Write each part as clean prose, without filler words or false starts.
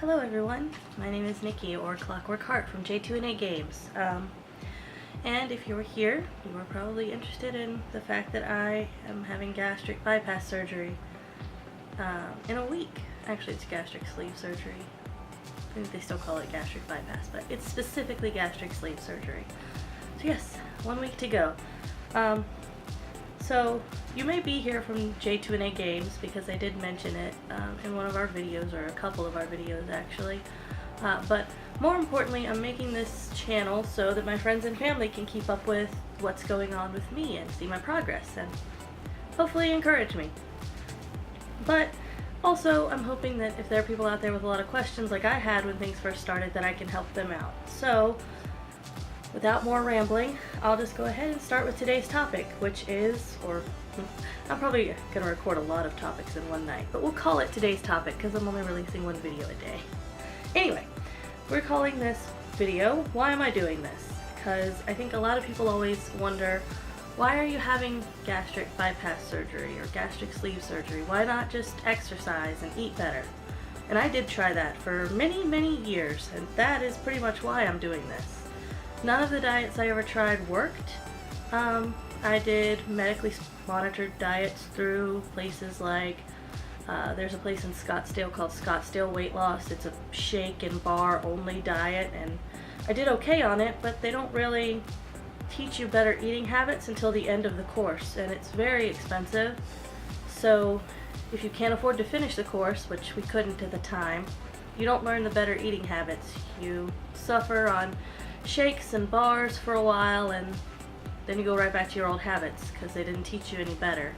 Hello everyone, my name is Nikki, or Clockwork Heart from J2A Games. And if you were here, you were probably interested in the fact that I am having gastric bypass surgery in a week. Actually, it's gastric sleeve surgery. I think they still call it gastric bypass, but it's specifically gastric sleeve surgery. So yes, 1 week to go. So you may be here from J2A Games because I did mention it in one of our videos, or a couple of our videos actually. But more importantly, I'm making this channel so that my friends and family can keep up with what's going on with me and see my progress and hopefully encourage me. But also, I'm hoping that if there are people out there with a lot of questions like I had when things first started, that I can help them out. So without more rambling, I'll just go ahead and start with today's topic, which is, or I'm probably going to record a lot of topics in one night, but we'll call it today's topic because I'm only releasing one video a day. Anyway, we're calling this video, Why Am I Doing This? Because I think a lot of people always wonder, why are you having gastric bypass surgery or gastric sleeve surgery? Why not just exercise and eat better? And I did try that for many, many years, and that is pretty much why I'm doing this. None of the diets I ever tried worked. I did medically monitored diets through places like, there's a place in Scottsdale called Scottsdale Weight Loss. It's a shake and bar only diet, and I did okay on it, but they don't really teach you better eating habits until the end of the course, and it's very expensive. So if you can't afford to finish the course, which we couldn't at the time, you don't learn the better eating habits. You suffer on shakes and bars for a while, and then you go right back to your old habits because they didn't teach you any better.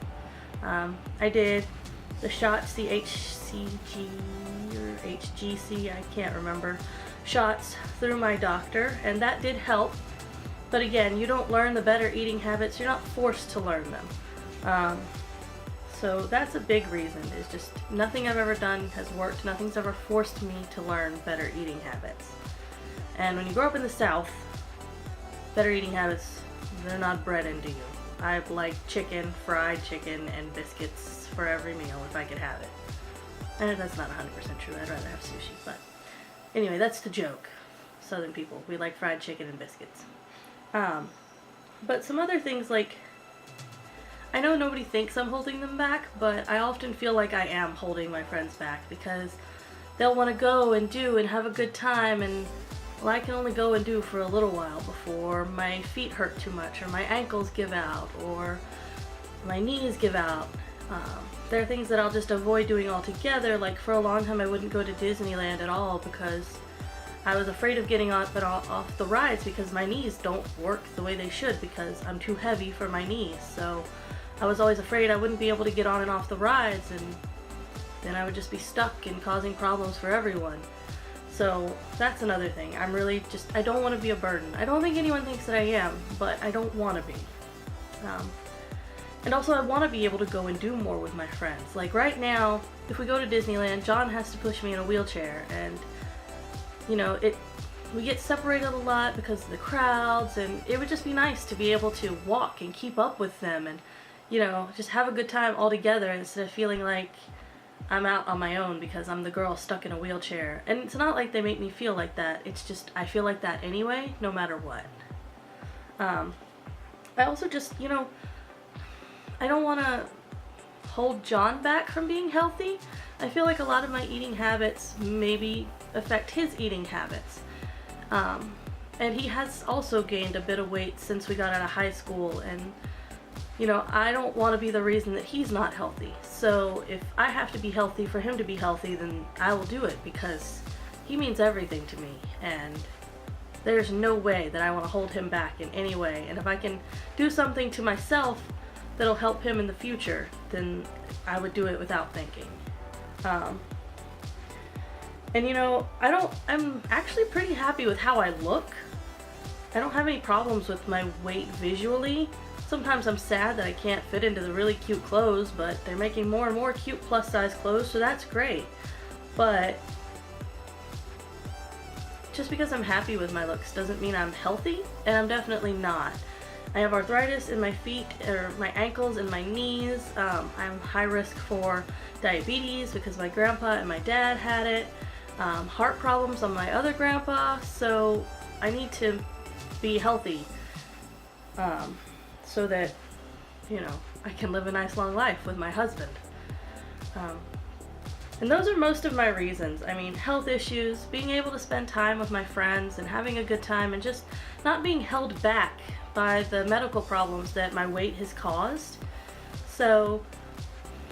I did the shots, the HCG or HGC, I can't remember, shots through my doctor, and that did help. But again, you don't learn the better eating habits. You're not forced to learn them. So that's a big reason, is just nothing I've ever done has worked. Nothing's ever forced me to learn better eating habits. And when you grow up in the South, better eating habits, they're not bred into you. I like chicken, fried chicken, and biscuits for every meal if I could have it. And that's not 100% true. I'd rather have sushi. But anyway, that's the joke. Southern people, we like fried chicken and biscuits. But some other things, like, I know nobody thinks I'm holding them back, but I often feel like I am holding my friends back because they'll want to go and do and have a good time, and well, I can only go and do for a little while before my feet hurt too much, or my ankles give out, or my knees give out. There are things that I'll just avoid doing altogether. Like, for a long time I wouldn't go to Disneyland at all because I was afraid of getting off the rides because my knees don't work the way they should because I'm too heavy for my knees. So I was always afraid I wouldn't be able to get on and off the rides, and then I would just be stuck and causing problems for everyone. So that's another thing. I don't want to be a burden. I don't think anyone thinks that I am, but I don't want to be. And also I want to be able to go and do more with my friends. Like right now, if we go to Disneyland, John has to push me in a wheelchair, and you know, we get separated a lot because of the crowds, and it would just be nice to be able to walk and keep up with them and, you know, just have a good time all together instead of feeling like I'm out on my own because I'm the girl stuck in a wheelchair. And it's not like they make me feel like that, it's just I feel like that anyway, no matter what. I also just, you know, I don't want to hold John back from being healthy. I feel like a lot of my eating habits maybe affect his eating habits. And he has also gained a bit of weight since we got out of high school, and you know, I don't want to be the reason that he's not healthy. So if I have to be healthy for him to be healthy, then I will do it because he means everything to me, and there's no way that I want to hold him back in any way. And if I can do something to myself that'll help him in the future, then I would do it without thinking. And you know, I'm actually pretty happy with how I look. I don't have any problems with my weight visually. Sometimes I'm sad that I can't fit into the really cute clothes, but they're making more and more cute plus size clothes, so that's great. But just because I'm happy with my looks doesn't mean I'm healthy, and I'm definitely not. I have arthritis in my feet, or my ankles and my knees. I'm high risk for diabetes because my grandpa and my dad had it. heart problems on my other grandpa, so I need to be healthy so that, you know, I can live a nice long life with my husband. And those are most of my reasons. I mean, health issues, being able to spend time with my friends and having a good time, and just not being held back by the medical problems that my weight has caused. So,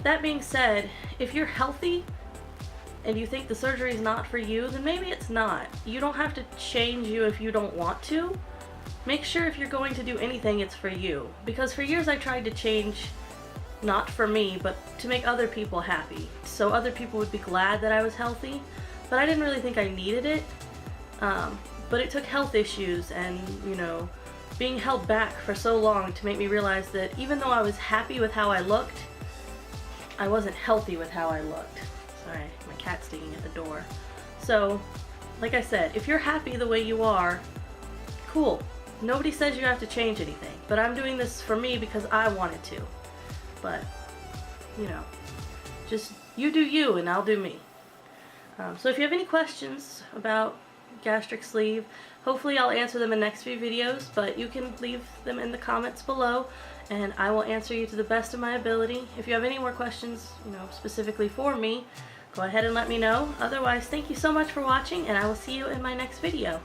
that being said, if you're healthy and you think the surgery is not for you, then maybe it's not. You don't have to change you if you don't want to. Make sure if you're going to do anything, it's for you. Because for years I tried to change, not for me, but to make other people happy. So other people would be glad that I was healthy, but I didn't really think I needed it. But it took health issues and, you know, being held back for so long to make me realize that even though I was happy with how I looked, I wasn't healthy with how I looked. Sorry, my cat's digging at the door. So, like I said, if you're happy the way you are, cool. Nobody says you have to change anything, but I'm doing this for me because I wanted to. But, you know, just you do you and I'll do me. So if you have any questions about gastric sleeve, hopefully I'll answer them in the next few videos, but you can leave them in the comments below and I will answer you to the best of my ability. If you have any more questions, you know, specifically for me, go ahead and let me know. Otherwise, thank you so much for watching, and I will see you in my next video.